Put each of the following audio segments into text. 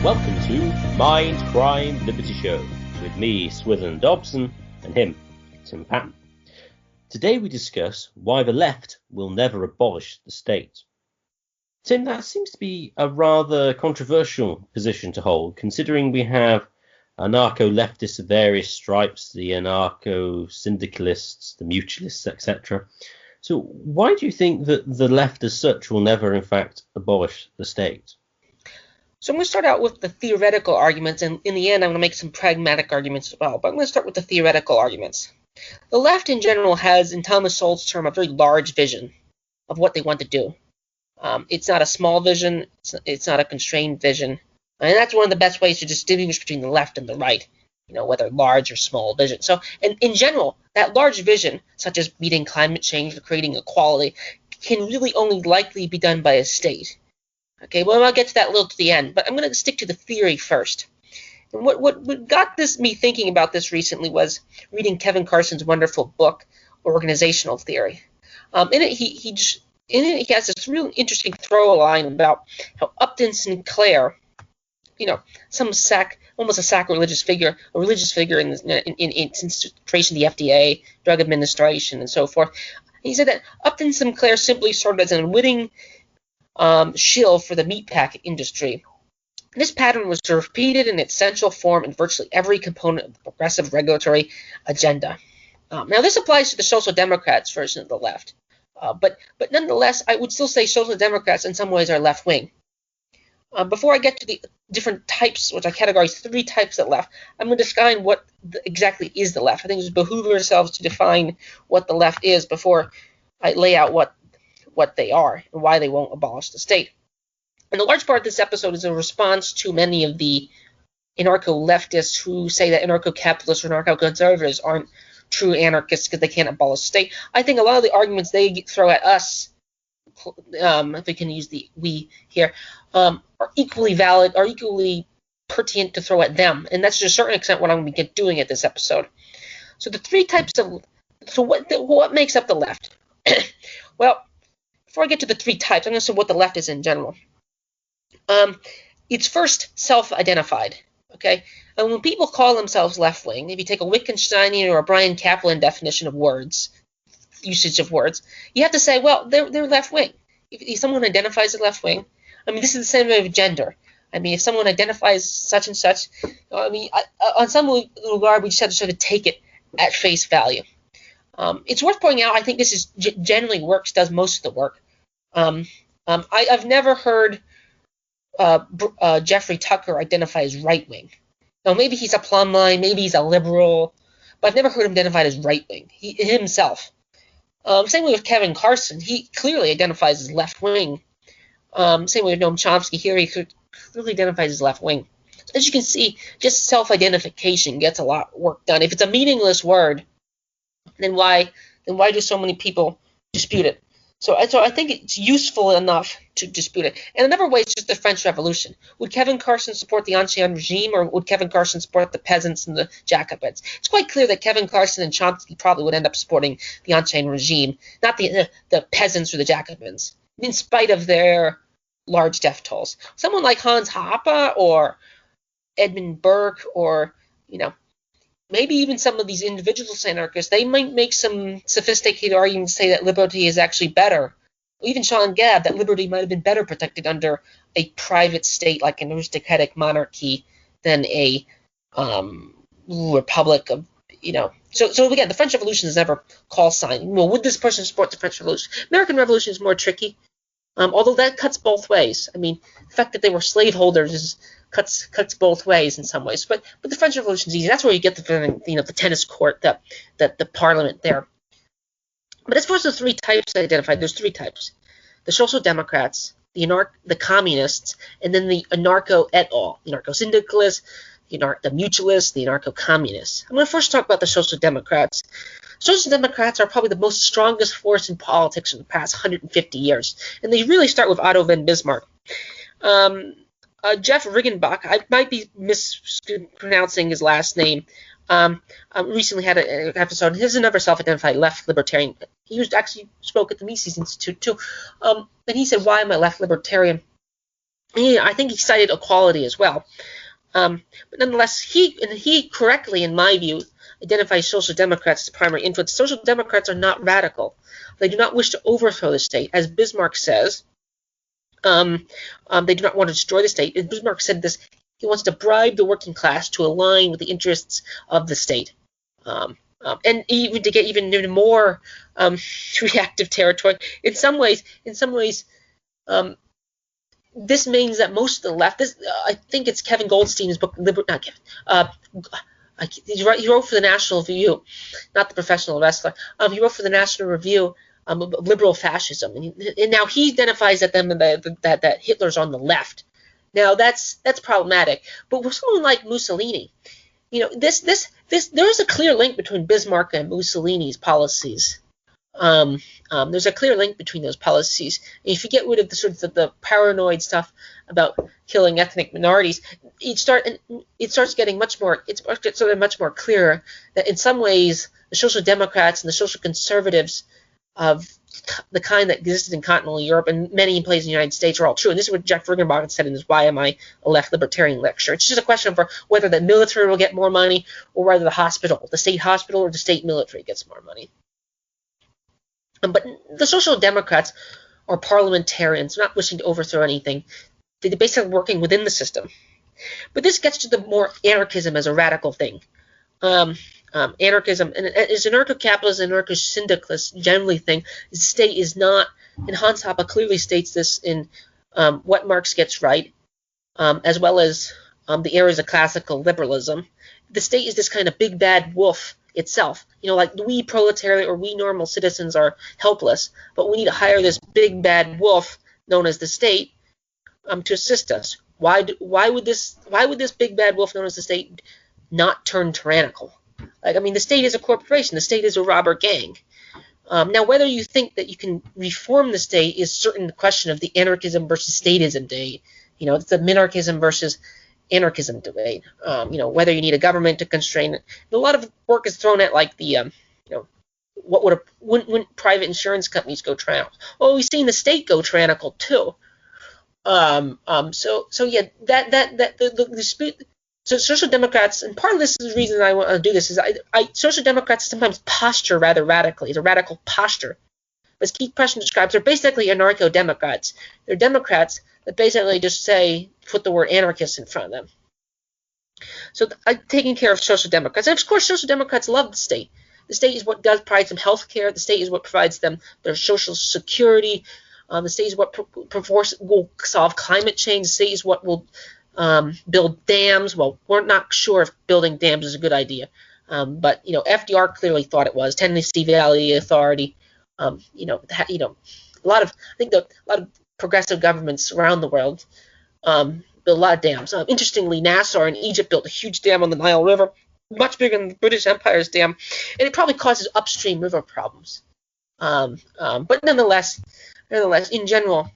Welcome to Mindcrime Liberty Show with me, Swithin Dobson, and him, Tim Patton. Today we discuss why the left will never abolish the state. Tim, that seems to be a rather controversial position to hold, considering we have anarcho-leftists of various stripes, the anarcho-syndicalists, the mutualists, etc. So why do you think that the left as such will never, in fact, abolish the state? So I'm going to start out with the theoretical arguments, and in the end I'm going to make some pragmatic arguments as well. But I'm going to start with the theoretical arguments. The left in general has, in Thomas Sowell's term, a very large vision of what they want to do. It's not a small vision. It's not a constrained vision. And that's one of the best ways to distinguish between the left and the right, whether large or small vision. So in general, that large vision, such as beating climate change or creating equality, can really only likely be done by a state. Okay, well, I'll get to that a little to the end, but I'm going to stick to the theory first. And what got me thinking about this recently was reading Kevin Carson's wonderful book, Organizational Theory. In it, he has this really interesting throw line about how Upton Sinclair, almost a sacrilegious figure, a religious figure in since creation of the FDA, Drug Administration, and so forth. He said that Upton Sinclair simply served as an unwitting shill for the meatpacking industry. This pattern was repeated in its central form in virtually every component of the progressive regulatory agenda. Now, this applies to the Social Democrats version of the left, but nonetheless, I would still say Social Democrats in some ways are left-wing. Before I get to the different types, which I categorize 3 types of left, I'm going to define what exactly is the left. I think it's behoove ourselves to define what the left is before I lay out what they are and why they won't abolish the state. And a large part of this episode is a response to many of the anarcho-leftists who say that anarcho-capitalists or anarcho-conservatives aren't true anarchists because they can't abolish the state. I think a lot of the arguments they throw at us, if we can use the we here, are equally valid, are equally pertinent to throw at them. And that's to a certain extent what I'm going to be doing at this episode. So the 3 types of, what makes up the left? Well, before I get to the 3 types, I'm going to say what the left is in general. It's first self-identified, okay? And when people call themselves left-wing, if you take a Wittgensteinian or a Brian Kaplan definition of words, usage of words, you have to say, well, they're left-wing. If someone identifies as left-wing, this is the same way with gender. If someone identifies such and such, on some regard, we just have to sort of take it at face value. It's worth pointing out, I think this is generally does most of the work. I've never heard Jeffrey Tucker identify as right-wing. Now, maybe he's a plumb line, maybe he's a liberal, but I've never heard him identified as right-wing, himself. Same way with Kevin Carson. He clearly identifies as left-wing. Same way with Noam Chomsky here. He clearly identifies as left-wing. As you can see, just self-identification gets a lot of work done. If it's a meaningless word, then why do so many people dispute it? So I think it's useful enough to dispute it. And another way is just the French Revolution. Would Kevin Carson support the Ancien regime, or would Kevin Carson support the peasants and the Jacobins? It's quite clear that Kevin Carson and Chomsky probably would end up supporting the Ancien regime, not the peasants or the Jacobins, in spite of their large death tolls. Someone like Hans Hoppe or Edmund Burke or, maybe even some of these individualist anarchists, they might make some sophisticated arguments to say that liberty is actually better. Even Sean Gabb, that liberty might have been better protected under a private state like an aristocratic monarchy than a republic of, So again, the French Revolution is never call sign. Well, would this person support the French Revolution? American Revolution is more tricky, although that cuts both ways. The fact that they were slaveholders cuts both ways in some ways, but the French Revolution is easy. That's where you get the tennis court, the parliament there. But as far as the 3 types identified, there's 3 types: the Social Democrats, the communists, and then the anarcho et al. The anarcho-syndicalists, the mutualists, the anarcho-communists. I'm going to first talk about the Social Democrats. Social Democrats are probably the most strongest force in politics in the past 150 years, and they really start with Otto von Bismarck. Jeff Riggenbach, I might be mispronouncing his last name, recently had an episode. He's another self-identified left libertarian. He actually spoke at the Mises Institute too. And he said, "Why am I left libertarian?" I think he cited equality as well. But nonetheless, he correctly, in my view, identifies social democrats as primary influence. Social democrats are not radical. They do not wish to overthrow the state, as Bismarck says. They do not want to destroy the state. As Bismarck said this, he wants to bribe the working class to align with the interests of the state. And even to get even more reactive territory. In some ways, this means that most of the left. I think it's Kevin Goldstein's book, not Kevin. He wrote for the National Review, not the Professional Wrestler. He wrote for the National Review of liberal fascism, and now he identifies that Hitler's on the left. Now that's problematic. But with someone like Mussolini, there is a clear link between Bismarck and Mussolini's policies. There's a clear link between those policies. And if you get rid of the sort of the paranoid stuff about killing ethnic minorities, it starts getting much more clear that in some ways the social democrats and the social conservatives of the kind that existed in continental Europe and many places in the United States are all true. And this is what Jack Furgenbaum said in his Why Am I a Left Libertarian lecture. It's just a question for whether the military will get more money or whether the state hospital or the state military gets more money. But the social democrats are parliamentarians, not wishing to overthrow anything. They're basically working within the system. But this gets to the more anarchism as a radical thing. Anarchism, and as anarcho-capitalists and anarcho-syndicalists generally think, the state is not, and Hans Hoppe clearly states this in What Marx Gets Right, as well as the areas of classical liberalism. The state is this kind of big bad wolf itself. Like we proletariat or we normal citizens are helpless, but we need to hire this big bad wolf known as the state to assist us. Why would this big bad wolf known as the state not turn tyrannical? The state is a corporation. The state is a robber gang. Now, whether you think that you can reform the state is certain question of the anarchism versus statism debate. It's the minarchism versus anarchism debate. Whether you need a government to constrain it. And a lot of work is thrown at wouldn't private insurance companies go tyrannical? Well, we've seen the state go tyrannical too. The dispute. So social democrats, and part of this is the reason I want to do this, is social democrats sometimes posture rather radically. It's a radical posture. As Keith Preston describes, they're basically anarcho-democrats. They're Democrats that basically just put the word anarchist in front of them. So taking care of social democrats. And of course, social democrats love the state. The state is what provides them health care. The state is what provides them their social security. The state is what will solve climate change. The state is what will build dams. Well, we're not sure if building dams is a good idea, but FDR clearly thought it was. Tennessee Valley Authority, a lot of progressive governments around the world built a lot of dams. Interestingly, Nasser in Egypt built a huge dam on the Nile River, much bigger than the British Empire's dam, and it probably causes upstream river problems. But nonetheless, in general,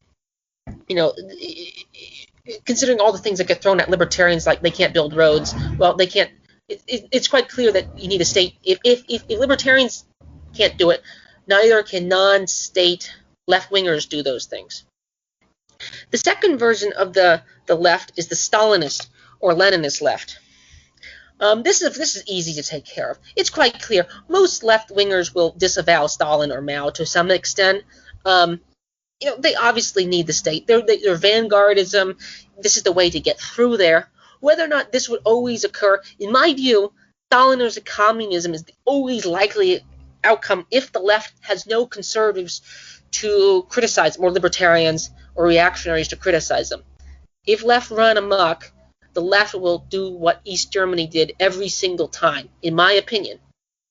considering all the things that get thrown at libertarians, like they can't build roads, well, they can't. It's quite clear that you need a state. If libertarians can't do it, neither can non-state left-wingers do those things. The second version of the left is the Stalinist or Leninist left. This is easy to take care of. It's quite clear. Most left-wingers will disavow Stalin or Mao to some extent. They obviously need the state. Their vanguardism, this is the way to get through there. Whether or not this would always occur, in my view, Stalinism and communism is the always likely outcome if the left has no conservatives to criticize, or libertarians or reactionaries to criticize them. If left run amok, the left will do what East Germany did every single time, in my opinion.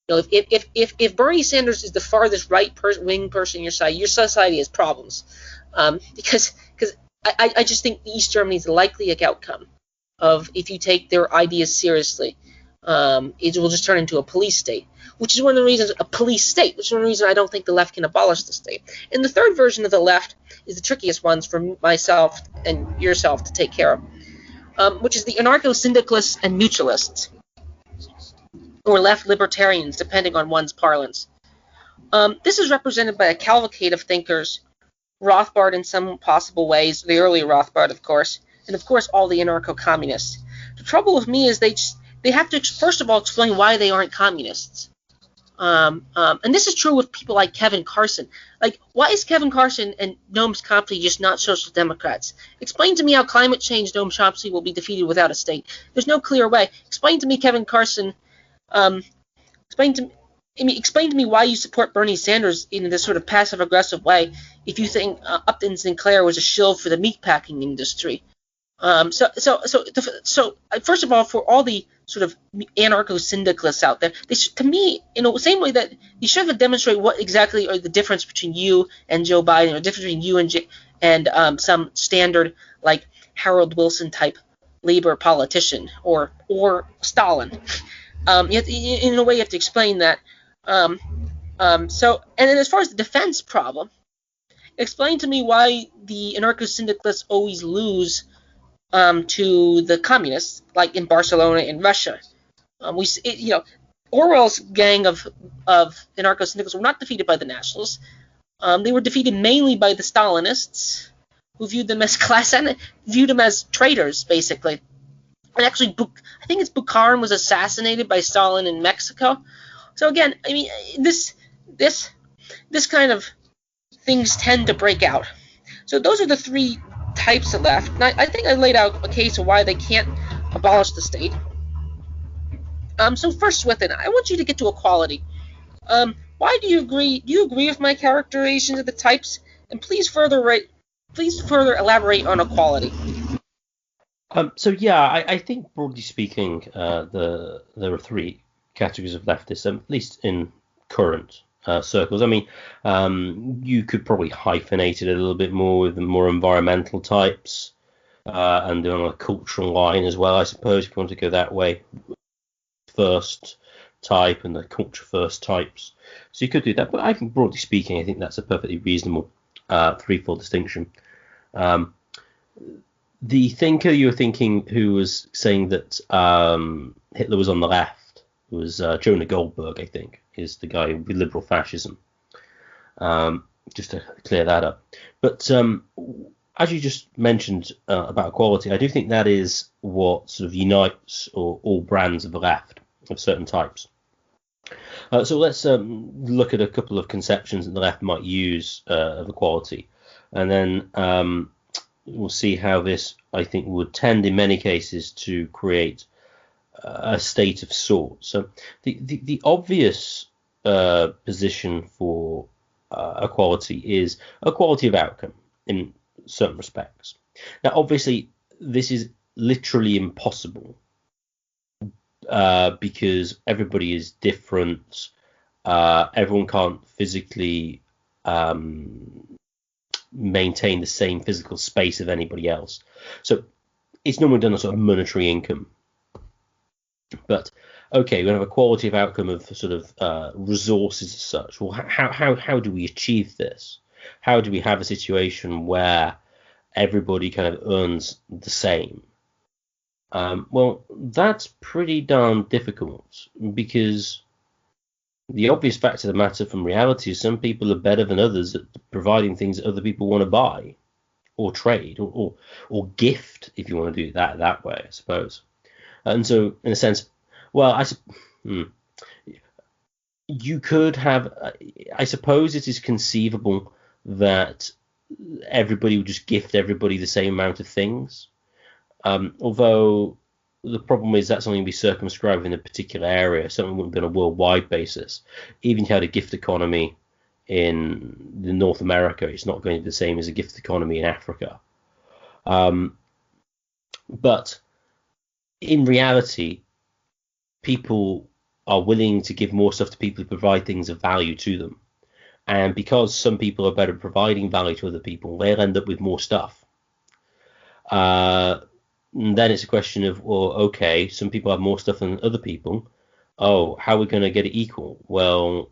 If Bernie Sanders is the farthest right-wing person in your society has problems, because I just think East Germany is the likely outcome of if you take their ideas seriously. It will just turn into a police state, which is one of the reasons I don't think the left can abolish the state. And the third version of the left is the trickiest ones for myself and yourself to take care of, which is the anarcho-syndicalists and mutualists, or left libertarians, depending on one's parlance. This is represented by a cavalcade of thinkers Rothbard in some possible ways, the early Rothbard, of course, and of course all the anarcho-communists. The trouble with me is they have to first of all explain why they aren't communists. And this is true with people like Kevin Carson. Like, why is Kevin Carson and Noam Chomsky just not social democrats? Explain to me how climate change, Noam Chomsky, will be defeated without a state. There's no clear way. Explain to me, Kevin Carson. Explain to me why you support Bernie Sanders in this sort of passive-aggressive way if you think Upton Sinclair was a shill for the meatpacking industry. So first of all, for all the sort of anarcho-syndicalists out there, they should, to me, in the same way that you should have demonstrated what exactly are the difference between you and Joe Biden, or the difference between you and some standard like Harold Wilson type labor politician or Stalin. In a way, you have to explain that. And then as far as the defense problem, explain to me why the anarcho-syndicalists always lose to the communists, like in Barcelona and Russia. Orwell's gang of anarcho-syndicalists were not defeated by the nationalists. They were defeated mainly by the Stalinists, who viewed them as viewed them as traitors, basically. And actually, I think it's Bukharin was assassinated by Stalin in Mexico. So again, I mean, this kind of things tend to break out. So those are the three types of left. And I think I laid out a case of why they can't abolish the state. So first, Swithin, I want you to get to equality. Why do you agree? Do you agree with my characterizations of the types? And please further elaborate on equality. I think broadly speaking, there are three categories of leftists, at least in current circles. I mean, you could probably hyphenate it a little bit more with the more environmental types, and doing a cultural line as well, I suppose, if you want to go that way. First type and the culture first types. So you could do that, but I think broadly speaking, I think that's a perfectly reasonable threefold distinction. The thinker you were thinking who was saying that Hitler was on the left was Jonah Goldberg, I think, is the guy with liberal fascism. Just to clear that up. But as you just mentioned about equality, I do think that is what sort of unites all brands of the left of certain types. So let's look at a couple of conceptions that the left might use of equality, and then we'll see how this, I think, would tend in many cases to create a state of sorts. So the obvious position for equality is equality of outcome in certain respects. Now, obviously, this is literally impossible because everybody is different. Everyone can't physically maintain the same physical space of anybody else. So it's normally done on sort of monetary income. But okay, we have a quality of outcome of sort of resources as such. Well, how do we achieve this? How do we have a situation where everybody kind of earns the same? Well, that's pretty darn difficult, because the obvious fact of the matter from reality is some people are better than others at providing things that other people want to buy or trade or gift, if you want to do it that way, I suppose. And so, in a sense, well, you could have, I suppose it is conceivable that everybody would just gift everybody the same amount of things. Although the problem is that's only going to be circumscribed in a particular area. Certainly wouldn't be on a worldwide basis. Even if you had a gift economy in North America, it's not going to be the same as a gift economy in Africa. But in reality, people are willing to give more stuff to people who provide things of value to them. And because some people are better at providing value to other people, they'll end up with more stuff. And then it's a question of, well, okay, some people have more stuff than other people. Oh, how are we going to get it equal? Well,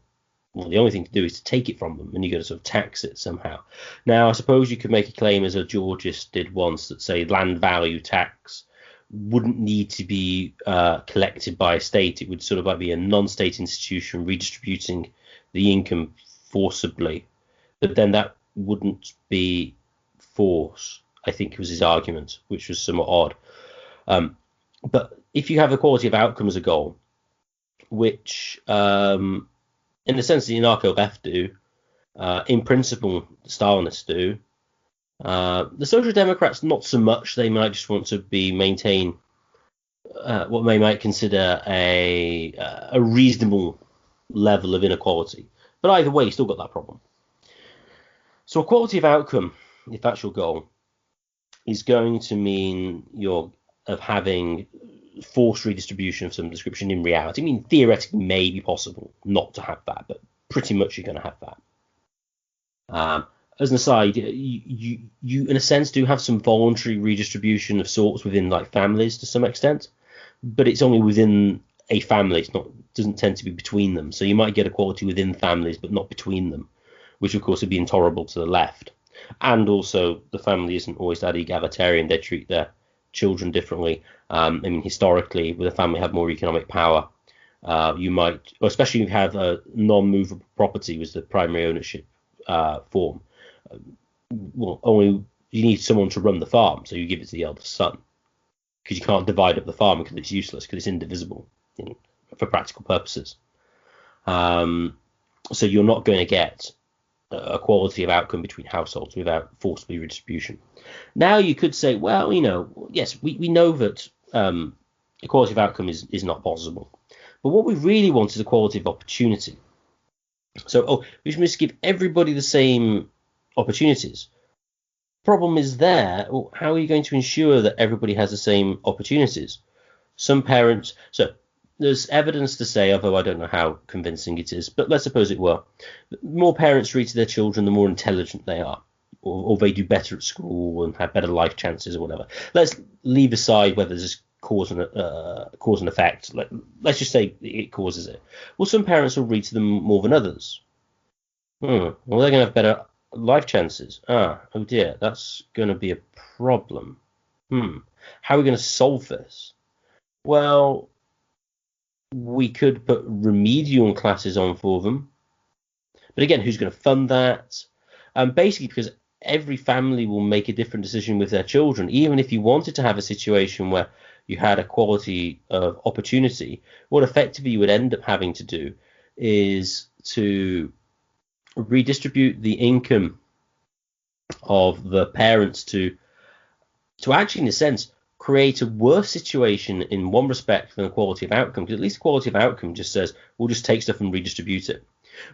the only thing to do is to take it from them, and you got to sort of tax it somehow. Now, I suppose you could make a claim, as a Georgist did once, that, say, land value tax wouldn't need to be collected by a state. It would sort of like be a non-state institution redistributing the income forcibly. But then that wouldn't be force, I think was his argument, which was somewhat odd. But if you have equality of outcome as a goal, which in the sense the anarcho left do, in principle the Stalinists do, the Social Democrats not so much. They might just want to maintain what they might consider a reasonable level of inequality. But either way, you still got that problem. So equality of outcome, if that's your goal, is going to mean having forced redistribution of some description in reality. I mean, theoretically, may be possible not to have that, but pretty much you're going to have that. As an aside, you in a sense do have some voluntary redistribution of sorts within like families to some extent, but it's only within a family. It's not doesn't tend to be between them. So you might get equality within families, but not between them, which of course would be intolerable to the left. And also, the family isn't always that egalitarian. They treat their children differently. I mean, historically, with a family have more economic power, you might, especially if you have a non-movable property was the primary ownership form. Well, only you need someone to run the farm, so you give it to the eldest son, because you can't divide up the farm because it's useless, because it's indivisible for practical purposes. So you're not going to get equality of outcome between households without forced redistribution. Now you could say, well, yes, we know that equality of outcome is not possible, but what we really want is equality of opportunity. So, we must give everybody the same opportunities. Problem is there, how are you going to ensure that everybody has the same opportunities? Some parents, so there's evidence to say, although I don't know how convincing it is, but let's suppose it were, the more parents read to their children, the more intelligent they are, or they do better at school and have better life chances or whatever. Let's leave aside whether there's cause and effect. Let's just say it causes it. Well, some parents will read to them more than others. Well, they're going to have better life chances. Oh dear, that's going to be a problem. How are we going to solve this? Well, we could put remedial classes on for them. But again, who's going to fund that? Basically, because every family will make a different decision with their children. Even if you wanted to have a situation where you had equality of opportunity, what effectively you would end up having to do is to redistribute the income of the parents to actually, in a sense, create a worse situation in one respect than equality of outcome, because at least equality of outcome just says we'll just take stuff and redistribute it.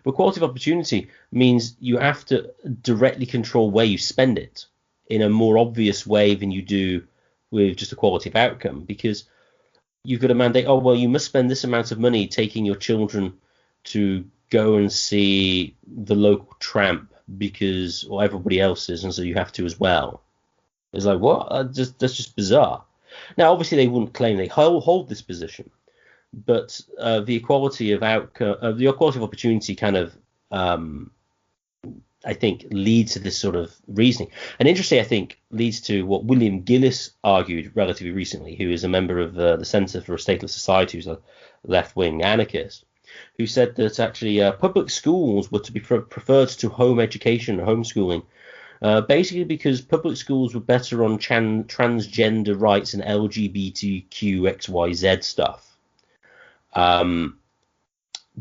But equality of opportunity means you have to directly control where you spend it in a more obvious way than you do with just equality of outcome, because you've got a mandate, you must spend this amount of money taking your children to go and see the local tramp because everybody else is, and so you have to as well. It's like, what? That's just bizarre. Now, obviously, they wouldn't claim they hold this position, but the equality of outcome, the equality of opportunity, kind of, I think, leads to this sort of reasoning. And interestingly, I think, leads to what William Gillis argued relatively recently, who is a member of the Centre for a Stateless Society, who's a left-wing anarchist, who said that actually public schools were to be preferred to home education, homeschooling. Basically because public schools were better on transgender rights and LGBTQ XYZ stuff.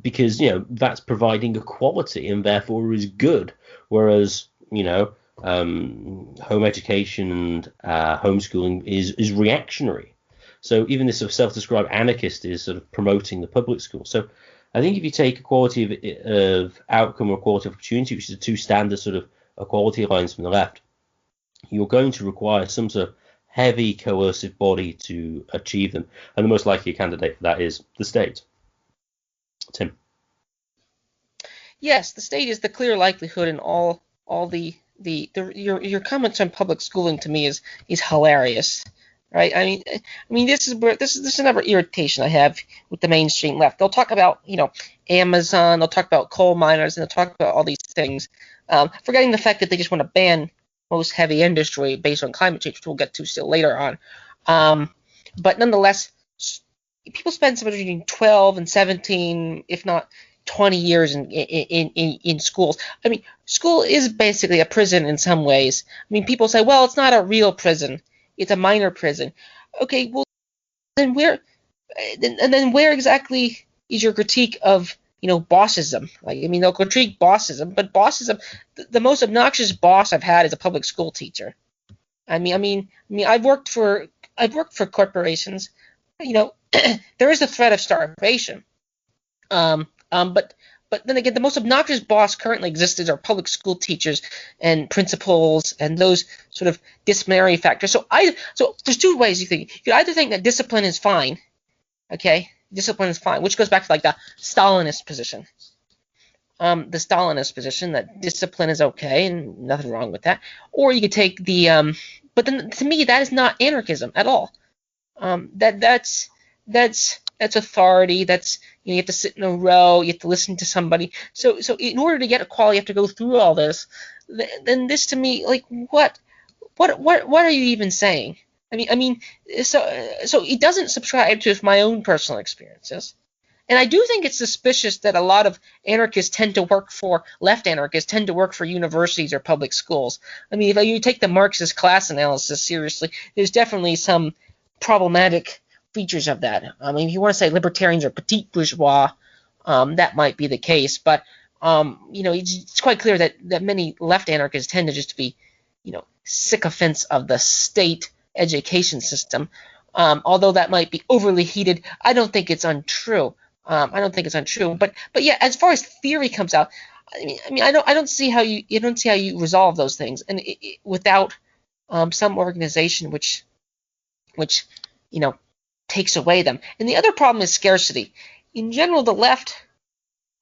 Because, that's providing equality and therefore is good. Whereas, home education and homeschooling is reactionary. So even this sort of self-described anarchist is sort of promoting the public school. So I think if you take equality of outcome or equality of opportunity, which is the two standard sort of equality lines from the left, you're going to require some sort of heavy coercive body to achieve them, and the most likely candidate for that is the state. Tim. Yes, the state is the clear likelihood, and all your comments on public schooling to me is hilarious, right? I mean this is another irritation I have with the mainstream left. They'll talk about Amazon, they'll talk about coal miners, and they'll talk about all these things. Forgetting the fact that they just want to ban most heavy industry based on climate change, which we'll get to still later on. But nonetheless, people spend somewhere between 12 and 17, if not 20 years in schools. I mean, school is basically a prison in some ways. I mean, people say, well, it's not a real prison; it's a minor prison. Okay, well, then where exactly is your critique of bossism? Like, I mean, they'll critique bossism, but bossism, the most obnoxious boss I've had is a public school teacher. I mean, I've worked for corporations. There is the threat of starvation. But then again, the most obnoxious boss currently exists are public school teachers and principals and those sort of disciplinary factors. So there's two ways you think. You could either think that discipline is fine, okay, discipline is fine, which goes back to like the Stalinist position. The Stalinist position that discipline is okay and nothing wrong with that. Or you could take the but then to me that is not anarchism at all. That's authority. That's you have to sit in a row. You have to listen to somebody. So in order to get equality, you have to go through all this. Then this to me, like what are you even saying? I mean, so it doesn't subscribe to my own personal experiences. And I do think it's suspicious that a lot of anarchists tend to work for left anarchists tend to work for universities or public schools. I mean, if you take the Marxist class analysis seriously, there's definitely some problematic features of that. I mean, if you want to say libertarians are petite bourgeois, that might be the case. But it's quite clear that many left anarchists tend to just be, sycophants of the state education system. Although that might be overly heated, I don't think it's untrue. But yeah, as far as theory comes out, I don't see how you resolve those things, and without some organization which takes away them. And the other problem is scarcity. In general, the left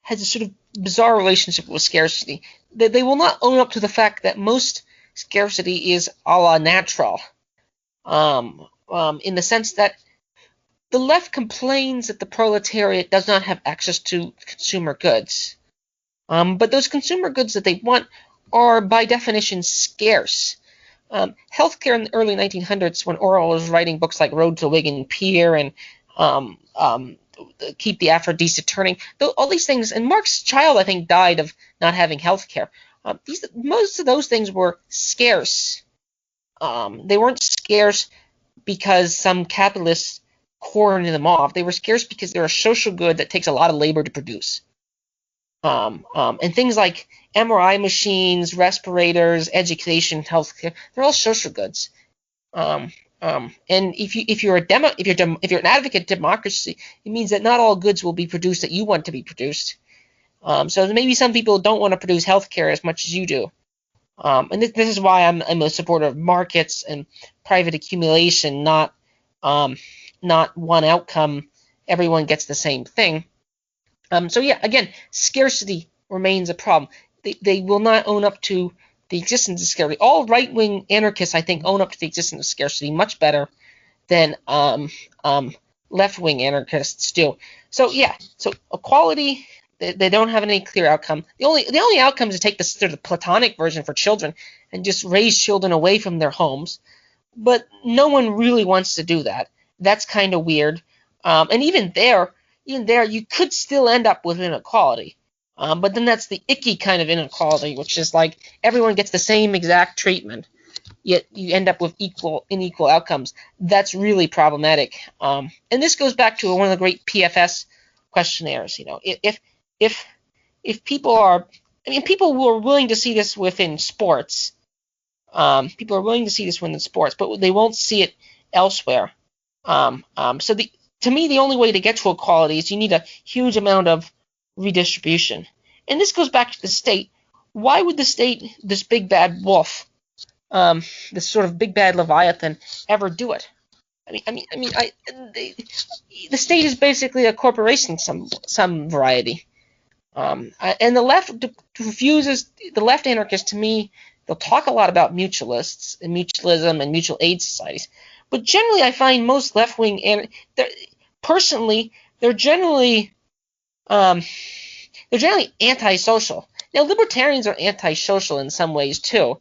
has a sort of bizarre relationship with scarcity. They will not own up to the fact that most scarcity is a la natural, in the sense that the left complains that the proletariat does not have access to consumer goods. But those consumer goods that they want are by definition scarce. Healthcare in the early 1900s, when Orwell was writing books like Road to Wigan Pier and Keep the Aphrodisia Turning, all these things, and Mark's child, I think, died of not having healthcare. Most of those things were scarce. They weren't scarce because some capitalists cornered them off. They were scarce because they're a social good that takes a lot of labor to produce. And things like MRI machines, respirators, education, healthcare, they're all social goods. And if you're an advocate of democracy, it means that not all goods will be produced that you want to be produced. So maybe some people don't want to produce healthcare as much as you do. And this is why I'm a supporter of markets and private accumulation, not one outcome. Everyone gets the same thing. So yeah, again, scarcity remains a problem. They will not own up to the existence of scarcity. All right-wing anarchists, I think, own up to the existence of scarcity much better than left-wing anarchists do. So yeah, so equality, they don't have any clear outcome. The only outcome is to take the sort of Platonic version for children and just raise children away from their homes. But no one really wants to do that. That's kind of weird. And even there, you could still end up with inequality. But then that's the icky kind of inequality, which is like everyone gets the same exact treatment, yet you end up with unequal outcomes. That's really problematic. And this goes back to one of the great PFS questionnaires. If people are, people who are willing to see this within sports. People are willing to see this within sports, but they won't see it elsewhere. To me, the only way to get to equality is you need a huge amount of redistribution. And this goes back to the state. Why would the state, this big bad wolf, this sort of big bad Leviathan, ever do it? The state is basically a corporation, some variety. And the left refuses. The left anarchists, to me, they'll talk a lot about mutualists and mutualism and mutual aid societies. But generally, I find most left-wing, and they're generally antisocial. Now, libertarians are antisocial in some ways too,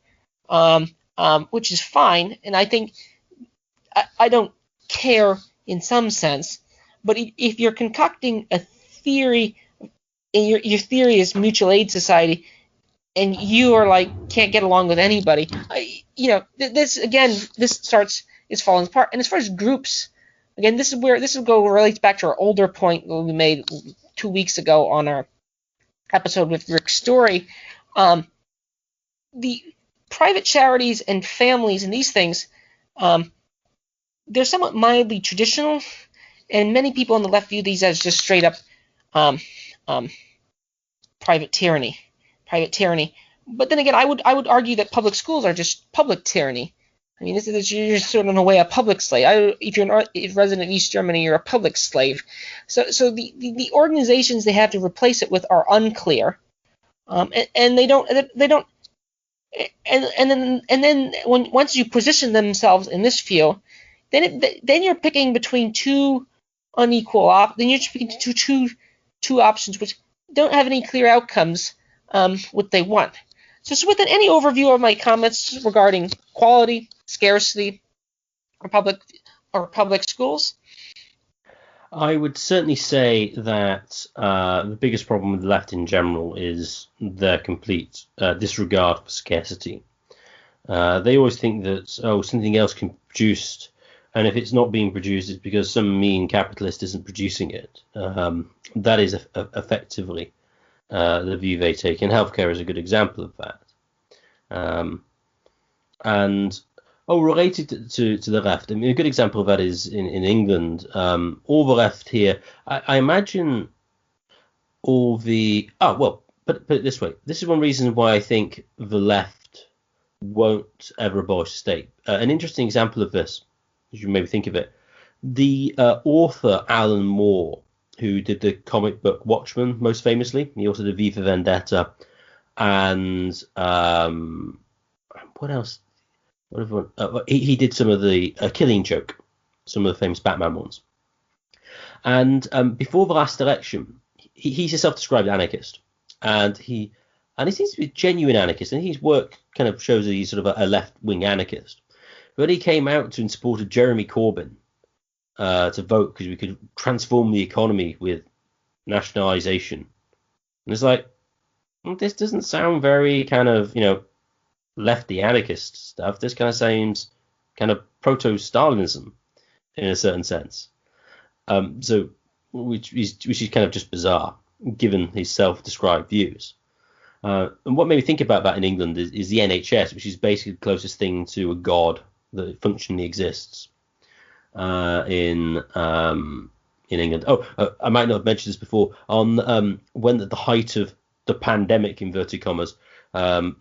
which is fine, and I think I don't care in some sense. But if you're concocting a theory your theory is mutual aid society, and you are like can't get along with anybody. This is falling apart. And as far as groups, again, this relates back to our older point that we made 2 weeks ago on our episode with Rick Story. The private charities and families and these things, they're somewhat mildly traditional, and many people on the left view these as just straight up private tyranny. But then again, I would argue that public schools are just public tyranny. I mean, you're sort of in a way a public slave. If you're not a resident of East Germany, you're a public slave. So the organizations they have to replace it with are unclear, and they don't. And then once you position themselves in this field, then you're picking between two unequal then you're picking two options which don't have any clear outcomes. What they want. So within any overview of my comments regarding quality, scarcity, or public schools, I would certainly say that the biggest problem with the left in general is their complete disregard for scarcity. They always think that something else can be produced, and if it's not being produced, it's because some mean capitalist isn't producing it. That is effectively the view they take, and healthcare is a good example of that. Related to the left, I mean, a good example of that is in England. All the left here, I imagine all the... put it this way. This is one reason why I think the left won't ever abolish the state. An interesting example of this, as you maybe think of it, the author Alan Moore, who did the comic book Watchmen most famously. He also did V for Vendetta, and what else? He did some of the Killing Joke, some of the famous Batman ones. And before the last election, he's a self-described anarchist, and he seems to be a genuine anarchist, and his work kind of shows that he's sort of a left-wing anarchist. But he came out to and supported Jeremy Corbyn to vote because we could transform the economy with nationalisation. And it's like, this doesn't sound very kind of, lefty anarchist stuff. This kind of sounds kind of proto-Stalinism in a certain sense. Which is kind of just bizarre, given his self-described views. And what made me think about that in England is the NHS, which is basically the closest thing to a god that functionally exists. In England. I might not have mentioned this before. On when at the height of the pandemic, inverted commas,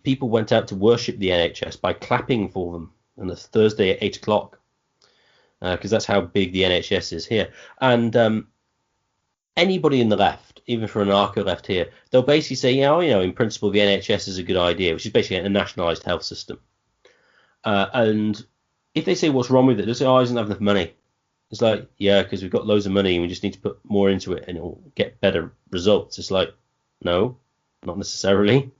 people went out to worship the NHS by clapping for them on a Thursday at 8 o'clock, because that's how big the NHS is here. And anybody in the left, even for an anarcho left here, they'll basically say, in principle, the NHS is a good idea, which is basically a nationalised health system. And if they say what's wrong with it, they'll say, he doesn't have enough money. It's like, yeah, because we've got loads of money and we just need to put more into it and it'll get better results. It's like, no, not necessarily.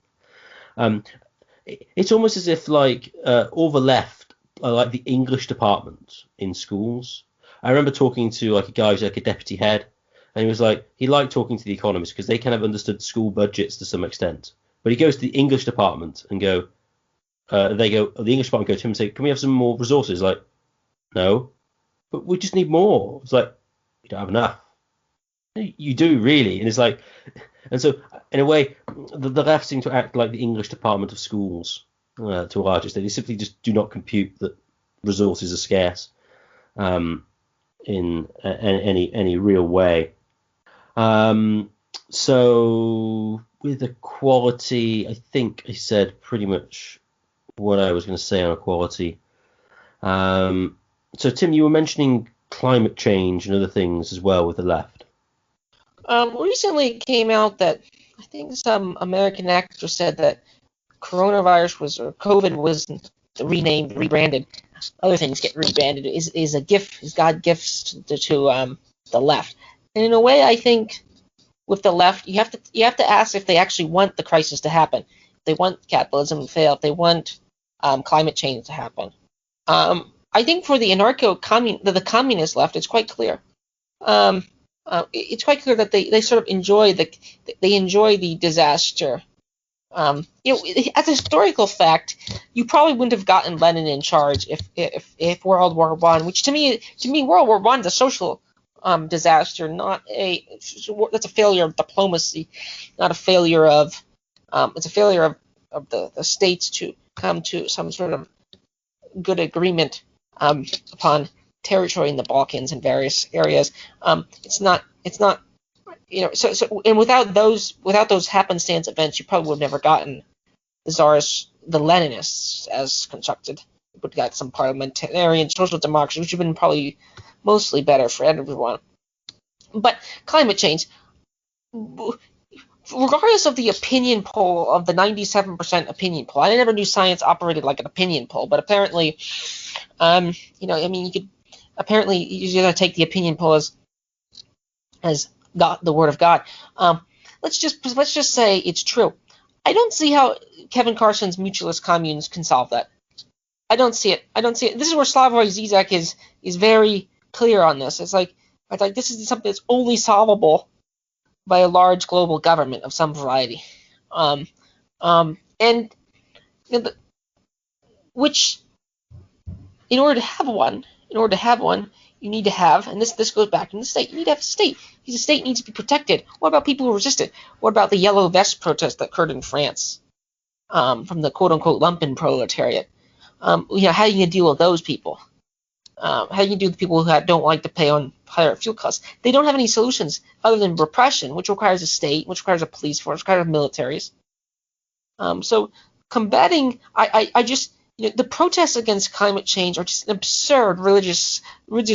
It's almost as if all the left are like the English department in schools. I remember talking to a guy who's like a deputy head, and he was like, he liked talking to the economists because they kind of understood school budgets to some extent. But he goes to the English department and the English department go to him and say, can we have some more resources? Like, no, but we just need more. It's like, you don't have enough. You do, really. And it's like, and so in a way, the left seem to act like the English department of schools to a large extent. They simply just do not compute that resources are scarce in any real way. So with equality, I think I said pretty much what I was going to say on equality. So Tim, you were mentioning climate change and other things as well with the left. Recently it came out that I think some American actor said that COVID was rebranded. Other things get rebranded. Is a gift, is God gifts to the left. And in a way, I think with the left, you have to ask if they actually want the crisis to happen. If they want capitalism to fail. If they want climate change to happen. I think for the the communist left, it's quite clear. it's quite clear that they sort of enjoy the disaster. As a historical fact, you probably wouldn't have gotten Lenin in charge if World War One, which to me World War One is a social disaster, that's a failure of diplomacy, not a failure of it's a failure of the states to come to some sort of good agreement upon territory in the Balkans and various areas. It's not and without those happenstance events, you probably would have never gotten the Leninists as constructed. You would have got some parliamentarian social democracy, which would have been probably mostly better for everyone. But climate change, regardless of the opinion poll of the 97% opinion poll, I never knew science operated like an opinion poll, but apparently, apparently you gotta take the opinion poll as God, the word of God. Let's just say it's true. I don't see how Kevin Carson's mutualist communes can solve that. I don't see it. This is where Slavoj Zizek is very clear on this. It's like this is something that's only solvable by a large global government of some variety, which in order to have one, you need to have, and this goes back to the state. You need to have a state. Because the state needs to be protected. What about people who resist it? What about the yellow vest protest that occurred in France from the quote-unquote lumpen proletariat? How are you going to deal with those people? How do you do with the people who don't like to pay on higher fuel costs? They don't have any solutions other than repression, which requires a state, which requires a police force, which requires militaries. So combating, the protests against climate change are just an absurd religious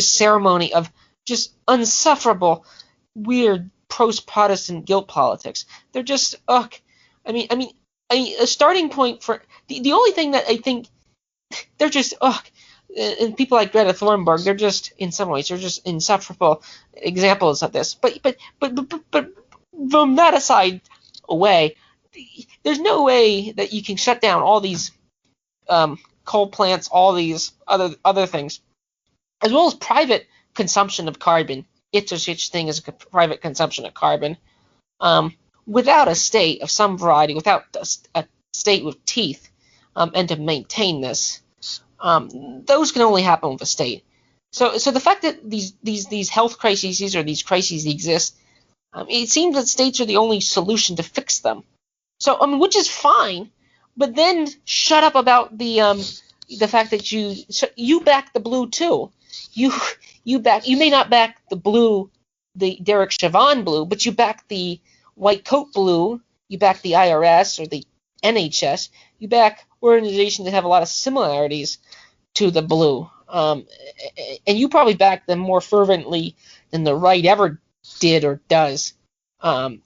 ceremony of just unsufferable, weird post-Protestant guilt politics. They're just a starting point for the only thing that I think they're just and people like Greta Thunberg, they're just in some ways just insufferable examples of this. But from that aside away, there's no way that you can shut down all these coal plants, all these other things, as well as private consumption of carbon. It's a such thing as private consumption of carbon, without a state of some variety, without a state with teeth, and to maintain this. Those can only happen with a state. So the fact that these health crises or these crises exist, it seems that states are the only solution to fix them. So which is fine, but then shut up about the fact that you back the blue too. You may not back the blue, the Derek Chauvin blue, but you back the white coat blue. You back the IRS or the NHS. You back organizations that have a lot of similarities to the blue, and you probably back them more fervently than the right ever did or does. So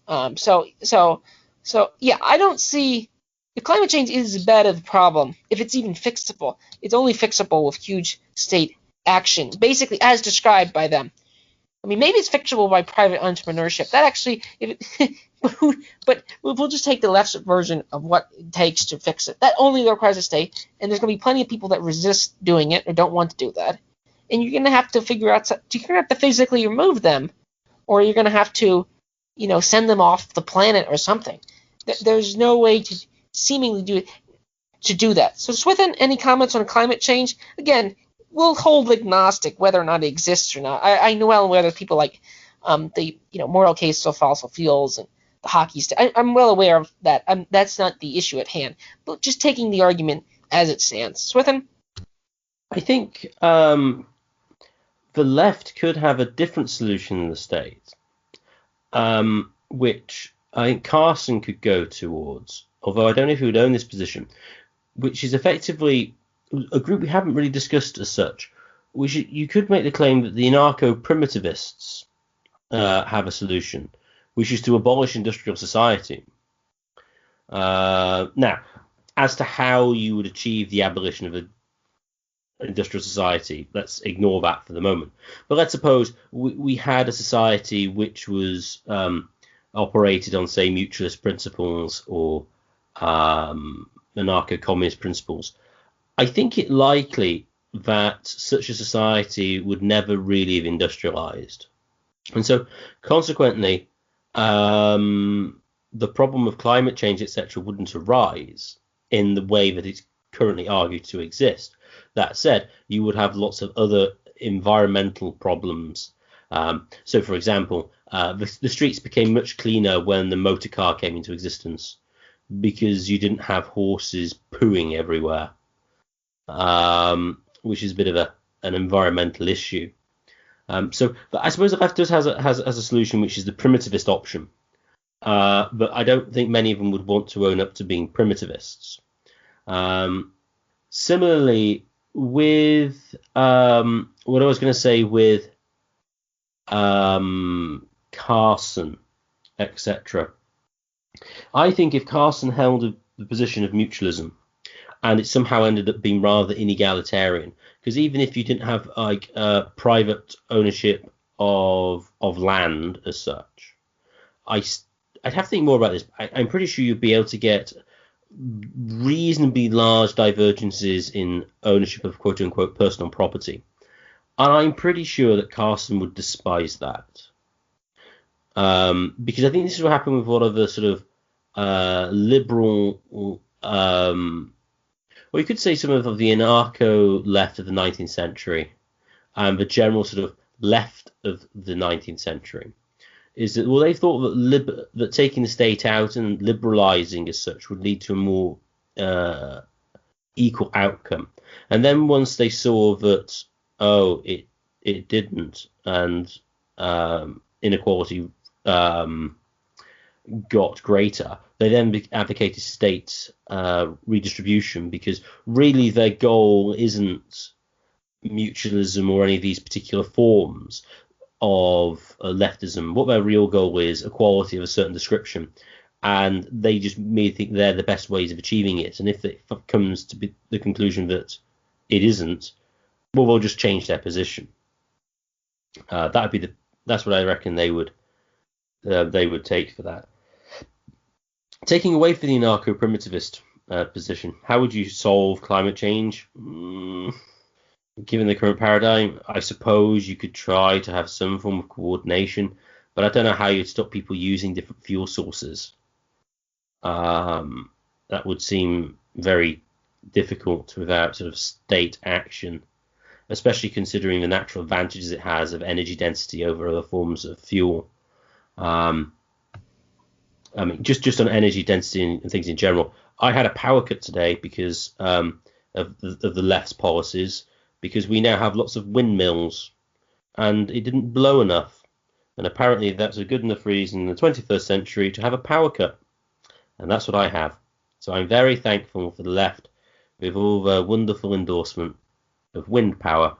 yeah, I don't see if climate change is a bad of a problem. If it's even fixable, it's only fixable with huge state action, basically as described by them. Maybe it's fixable by private entrepreneurship. That actually, but we'll just take the left's version of what it takes to fix it. That only requires a state, and there's going to be plenty of people that resist doing it or don't want to do that. And you're going to have to figure out, you're going to have to physically remove them, or you're going to have to, send them off the planet or something. There's no way to seemingly do that. So, Swithin, any comments on climate change? Again, we'll hold agnostic whether or not it exists or not. I know well whether people like the moral case of fossil fuels and the hockey stick. I'm well aware of that. That's not the issue at hand. But just taking the argument as it stands. Swithin? I think the left could have a different solution in the state, which I think Carson could go towards, although I don't know if he would own this position, which is effectively a group we haven't really discussed as such, which you could make the claim that the anarcho-primitivists have a solution, which is to abolish industrial society. Now, as to how you would achieve the abolition of industrial society, let's ignore that for the moment. But let's suppose we had a society which was operated on, say, mutualist principles or anarcho-communist principles. I think it likely that such a society would never really have industrialized. And so, consequently, the problem of climate change, etc., wouldn't arise in the way that it's currently argued to exist. That said, you would have lots of other environmental problems. So, for example, the streets became much cleaner when the motor car came into existence because you didn't have horses pooing everywhere, which is a bit of an environmental issue. But I suppose the left does has a solution, which is the primitivist option. But I don't think many of them would want to own up to being primitivists. Similarly, with what I was going to say with Carson, etc. I think if Carson held the position of mutualism, and it somehow ended up being rather inegalitarian, because even if you didn't have like private ownership of land as such, I'd have to think more about this. I'm pretty sure you'd be able to get reasonably large divergences in ownership of quote unquote personal property, and I'm pretty sure that Carson would despise that, because I think this is what happened with a lot of the sort of liberal. Well, you could say some of the anarcho left of the 19th century and the general sort of left of the 19th century is that, well, they thought that taking the state out and liberalizing as such would lead to a more equal outcome. And then once they saw that, it didn't, and inequality got greater, they then advocated state redistribution, because really their goal isn't mutualism or any of these particular forms of leftism. What their real goal is equality of a certain description, and they just merely think they're the best ways of achieving it. And if it comes to be the conclusion that it isn't, well, they'll just change their position. That's what I reckon they would take for that. Taking away from the anarcho-primitivist position, how would you solve climate change? Given the current paradigm, I suppose you could try to have some form of coordination, but I don't know how you'd stop people using different fuel sources. That would seem very difficult without sort of state action, especially considering the natural advantages it has of energy density over other forms of fuel. I mean, just on energy density and things in general. I had a power cut today because of the left's policies, because we now have lots of windmills, and it didn't blow enough. And apparently that's a good enough reason in the 21st century to have a power cut. And that's what I have. So I'm very thankful for the left with all the wonderful endorsement of wind power,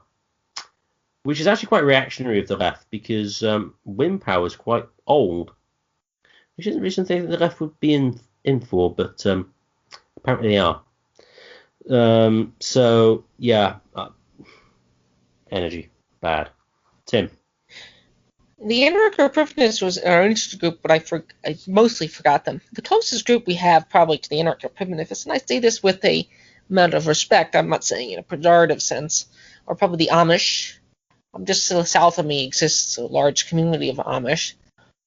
which is actually quite reactionary of the left, because wind power is quite old, which isn't really something that the left would be in for, but apparently they are. So, yeah, energy, bad. Tim? The anarcho-primitivists was our interesting group, but I mostly forgot them. The closest group we have probably to the anarcho-primitivists, and I say this with a amount of respect, I'm not saying in a pejorative sense, are probably the Amish. Just to the south of me exists a large community of Amish.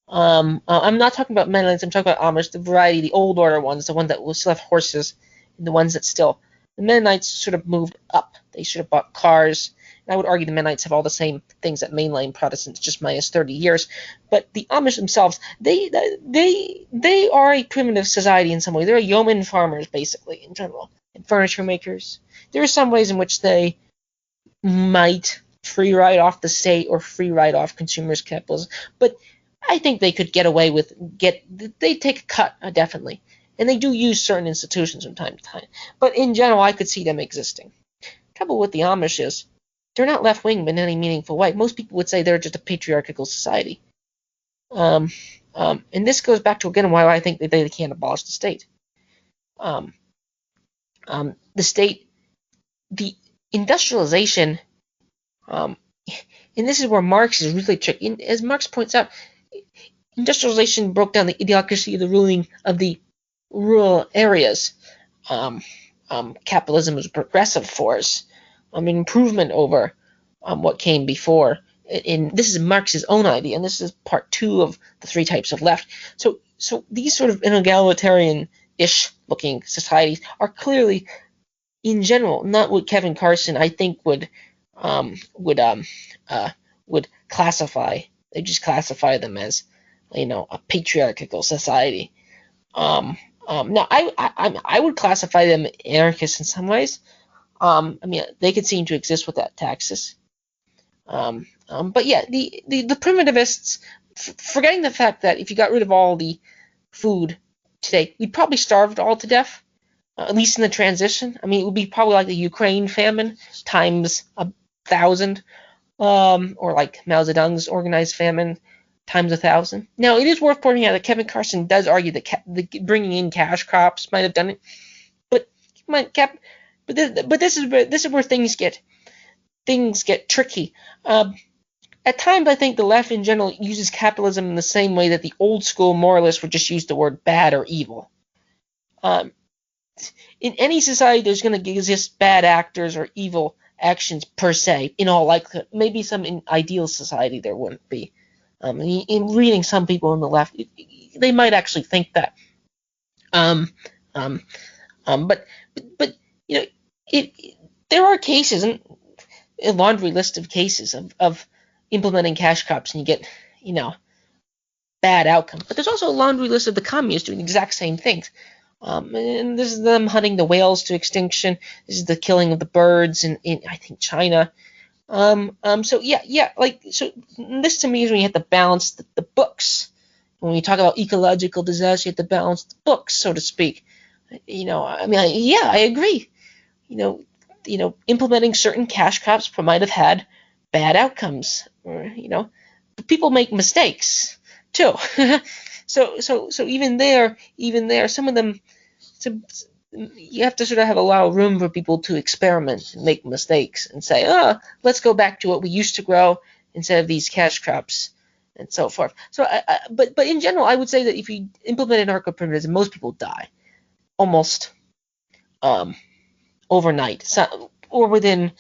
I'm not talking about Mennonites, I'm talking about Amish, the variety, the old order ones, the ones that will still have horses, and the ones that still. The Mennonites sort of moved up. They sort of bought cars. And I would argue the Mennonites have all the same things that mainline Protestants, just minus 30 years. But the Amish themselves, they are a primitive society in some way. They're yeoman farmers, basically, in general, and furniture makers. There are some ways in which they might free ride off the state or free ride off consumers' capitalism, but I think they could get away with they take a cut, definitely, and they do use certain institutions from time to time. But in general, I could see them existing. Trouble with the Amish is they're not left-wing in any meaningful way. Most people would say they're just a patriarchal society. And this goes back to again why I think that they can't abolish the state. The state, the industrialization, and this is where Marx is really tricky. As Marx points out, industrialization broke down the idiocracy of the ruling of the rural areas. Capitalism was a progressive force, an improvement over what came before. and this is Marx's own idea, and this is part 2 of the 3 types of left. So these sort of inegalitarian-ish looking societies are clearly, in general, not what Kevin Carson I think would classify. They just classify them as, a patriarchal society. Now I would classify them anarchists in some ways. They could seem to exist without taxes. But yeah, the primitivists, forgetting the fact that if you got rid of all the food today, we'd probably starve all to death, at least in the transition. It would be probably like the Ukraine famine times 1,000, or like Mao Zedong's organized famine times 1,000. Now, it is worth pointing out that Kevin Carson does argue that bringing in cash crops might have done it, but this is where things get tricky. At times, I think the left in general uses capitalism in the same way that the old school moralists would just use the word bad or evil. In any society, there's going to exist bad actors or evil actions per se, in all likelihood. Maybe some in ideal society there wouldn't be. In reading some people on the left, they might actually think that. But there are cases, a laundry list of cases of implementing cash crops, and you get, bad outcome. But there's also a laundry list of the communists doing the exact same things. And this is them hunting the whales to extinction. This is the killing of the birds in I think China. So this to me is when you have to balance the books. When you talk about ecological disaster, you have to balance the books, so to speak. I agree. Implementing certain cash crops might have had bad outcomes, or but people make mistakes too. so even there, some of them, you have to sort of allow room for people to experiment and make mistakes and say, let's go back to what we used to grow instead of these cash crops and so forth. So, but in general, I would say that if you implement anarcho-primitivism, most people die almost overnight, or within